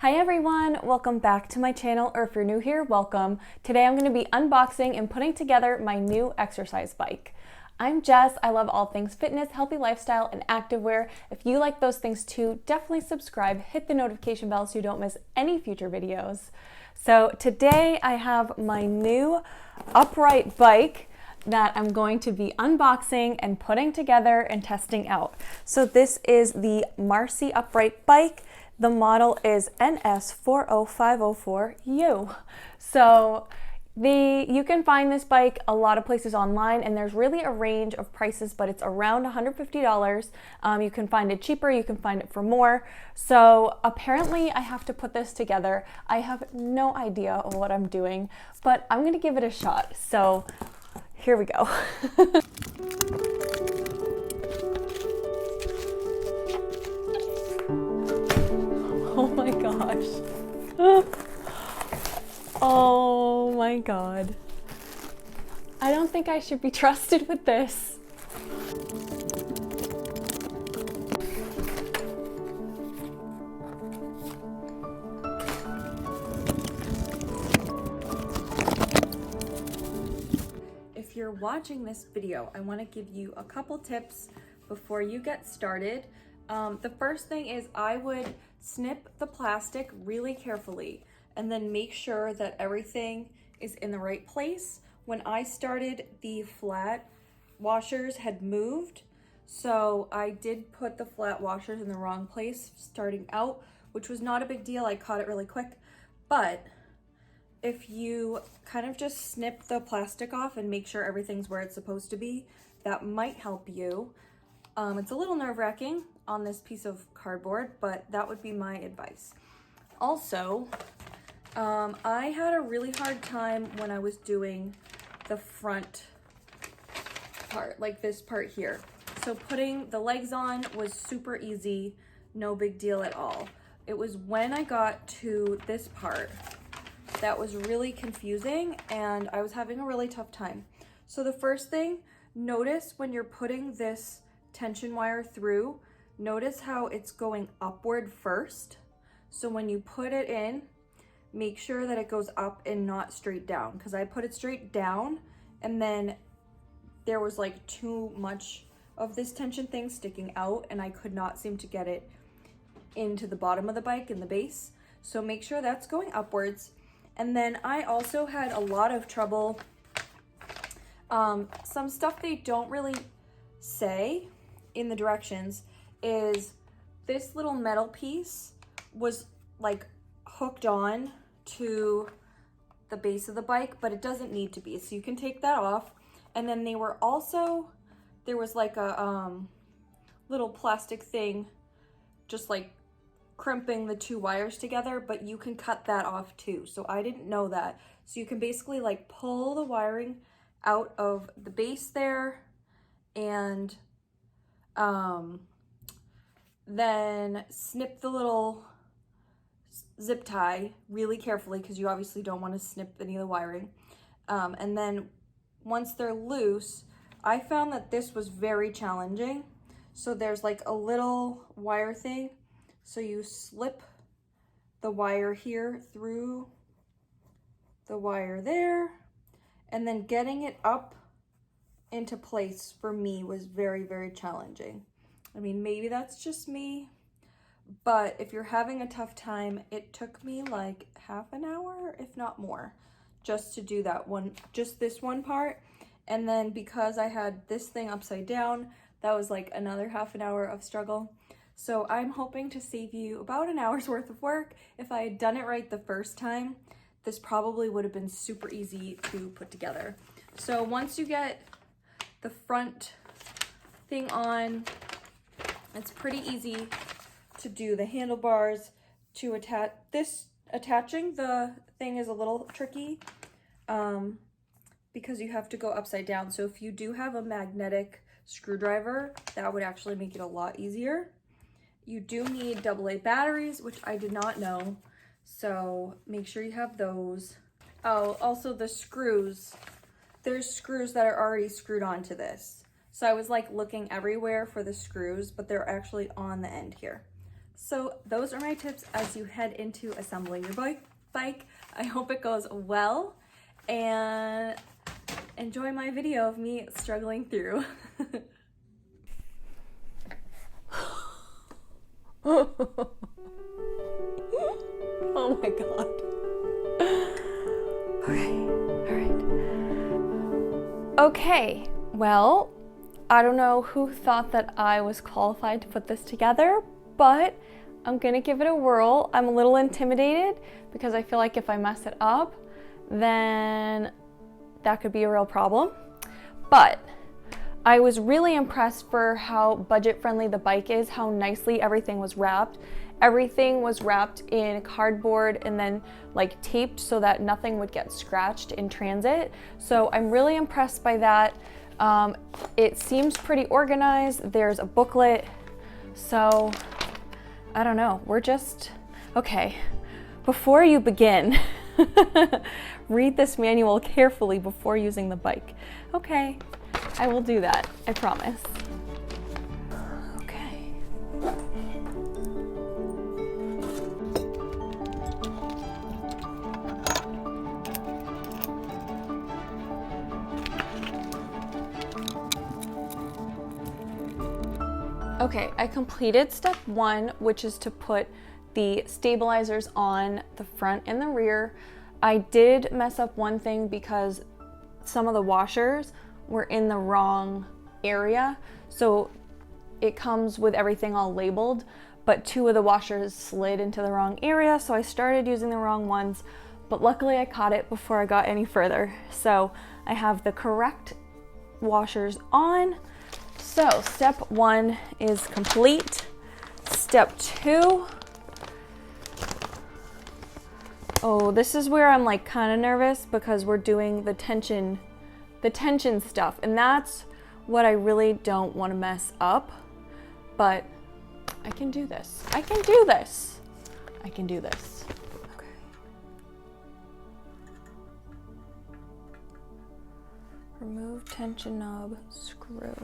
Hi everyone, welcome back to my channel, or if you're new here, welcome. Today I'm going to be unboxing and putting together my new exercise bike. I'm Jess, I love all things fitness, healthy lifestyle, and activewear. If you like those things too, definitely subscribe, hit the notification bell so you don't miss any future videos. So today I have my new upright bike that I'm going to be unboxing and putting together and testing out. So this is the Marcy upright bike. The model is NS40504U. So you can find this bike a lot of places online, and there's really a range of prices, but it's around $150. You can find it cheaper, you can find it for more. So apparently I have to put this together. I have no idea what I'm doing, but I'm gonna give it a shot. So here we go. Oh my gosh. Oh my god. I don't think I should be trusted with this. If you're watching this video, I want to give you a couple tips before you get started. The first thing is I would snip the plastic really carefully and then make sure that everything is in the right place. When I started, the flat washers had moved, so I did put the flat washers in the wrong place starting out, which was not a big deal. I caught it really quick, but if you kind of just snip the plastic off and make sure everything's where it's supposed to be, that might help you. It's a little nerve-wracking on this piece of cardboard, but that would be my advice. Also, I had a really hard time when I was doing the front part, like this part here. So putting the legs on was super easy, no big deal at all. It was when I got to this part that was really confusing, and I was having a really tough time. So the first thing, notice when you're putting this tension wire through, notice how it's going upward first. So when you put it in, make sure that it goes up and not straight down, because I put it straight down and then there was like too much of this tension thing sticking out and I could not seem to get it into the bottom of the bike in the base. So make sure that's going upwards. And then I also had a lot of trouble, some stuff they don't really say in the directions is this little metal piece was like hooked on to the base of the bike, but it doesn't need to be, so you can take that off. And then there was like a little plastic thing just like crimping the two wires together, but you can cut that off too. So I didn't know that. So you can basically like pull the wiring out of the base there and then snip the little zip tie really carefully, because you obviously don't want to snip any of the wiring. And then once they're loose, I found that this was very challenging. So there's like a little wire thing. So you slip the wire here through the wire there, and then getting it up into place for me was very, very challenging. I mean, maybe that's just me, but if you're having a tough time, it took me like half an hour, if not more, just to do that one, just this one part. And then because I had this thing upside down, that was like another half an hour of struggle. So I'm hoping to save you about an hour's worth of work. If I had done it right the first time, this probably would have been super easy to put together. So once you get the front thing on, it's pretty easy to do. The handlebars to attach attaching the thing is a little tricky because you have to go upside down. So if you do have a magnetic screwdriver, that would actually make it a lot easier. You do need AA batteries, which I did not know, so make sure you have those. Oh, also the screws. There's screws that are already screwed onto this. So I was like looking everywhere for the screws, but they're actually on the end here. So those are my tips as you head into assembling your bike. I hope it goes well and enjoy my video of me struggling through. Oh my God. Okay, all right. Okay, well, I don't know who thought that I was qualified to put this together, but I'm gonna give it a whirl. I'm a little intimidated because I feel like if I mess it up, then that could be a real problem. But I was really impressed for how budget-friendly the bike is, how nicely everything was wrapped. Everything was wrapped in cardboard and then like taped so that nothing would get scratched in transit. So I'm really impressed by that. It seems pretty organized. There's a booklet. So I don't know, okay. Before you begin, read this manual carefully before using the bike. Okay, I will do that, I promise. Okay. Okay, I completed step 1, which is to put the stabilizers on the front and the rear. I did mess up one thing because some of the washers were in the wrong area. So it comes with everything all labeled, but 2 of the washers slid into the wrong area. So I started using the wrong ones, but luckily I caught it before I got any further. So I have the correct washers on. So step 1 is complete. Step 2. Oh, this is where I'm like kind of nervous because we're doing the tension stuff, and that's what I really don't want to mess up, but I can do this. I can do this. I can do this. Okay. Remove tension knob, screw.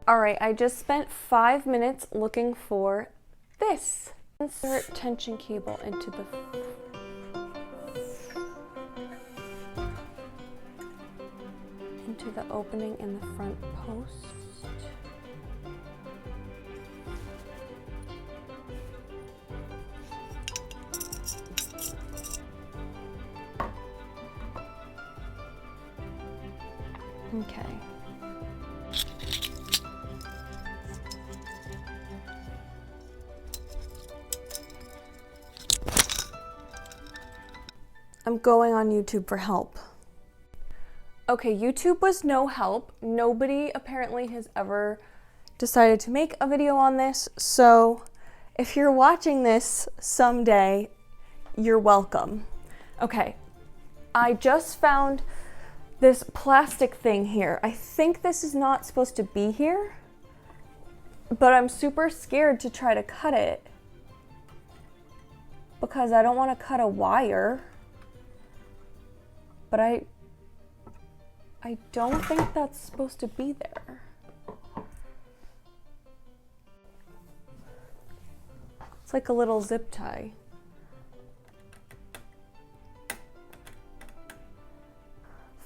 All right, I just spent 5 minutes looking for this. Insert tension cable into the opening in the front post. Okay. I'm going on YouTube for help. Okay, YouTube was no help. Nobody apparently has ever decided to make a video on this, so if you're watching this someday, you're welcome. Okay, I just found this plastic thing here. I think this is not supposed to be here, but I'm super scared to try to cut it because I don't want to cut a wire. But I don't think that's supposed to be there. It's like a little zip tie.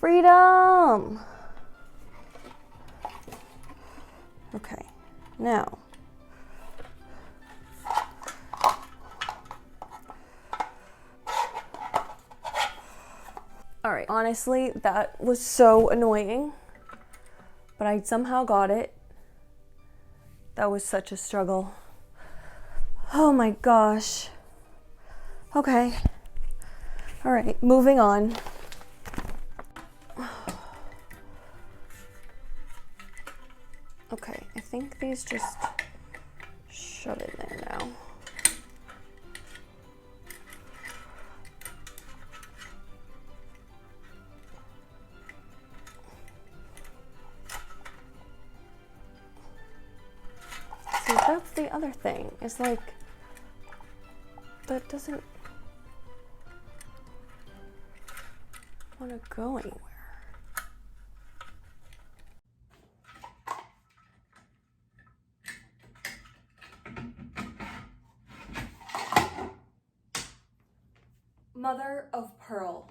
Freedom! Okay, now. All right, honestly, that was so annoying, but I somehow got it. That was such a struggle. Oh my gosh. Okay. All right, moving on. Okay, I think these just shove in there now. See, that's the other thing. It's like that doesn't want to go anywhere. Mother of pearl.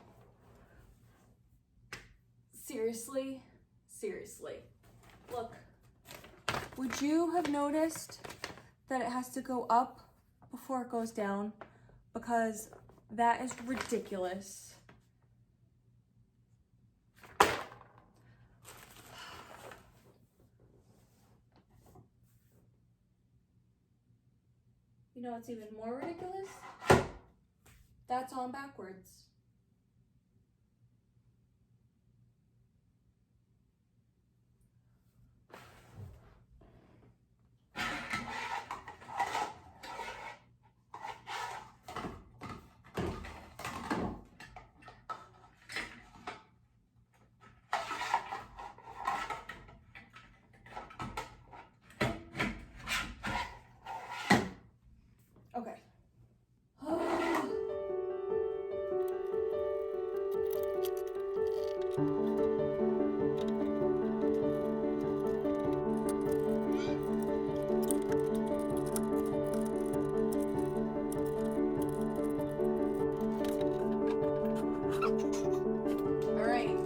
Seriously? Seriously. Look, would you have noticed that it has to go up before it goes down? Because that is ridiculous. You know what's even more ridiculous? That's on backwards. Okay. All right.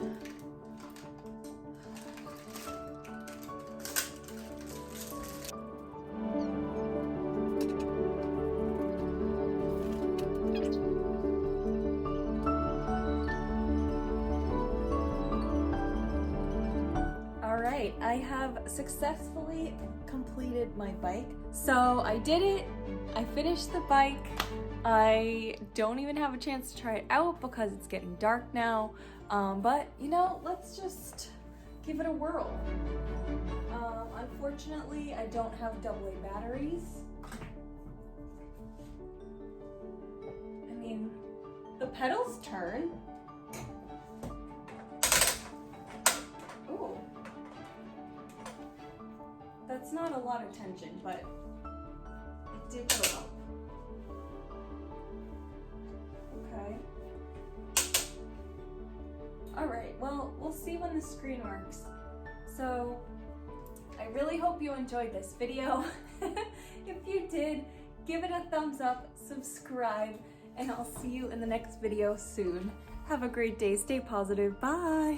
Alright, I have successfully completed my bike. So I did it, I finished the bike. I don't even have a chance to try it out because it's getting dark now. But you know, let's just give it a whirl. Unfortunately, I don't have AA batteries. I mean, the pedals turn. Ooh. That's not a lot of tension, but it did go up. Okay. Alright, well, we'll see when the screen works. So, I really hope you enjoyed this video. If you did, give it a thumbs up, subscribe, and I'll see you in the next video soon. Have a great day, stay positive, bye!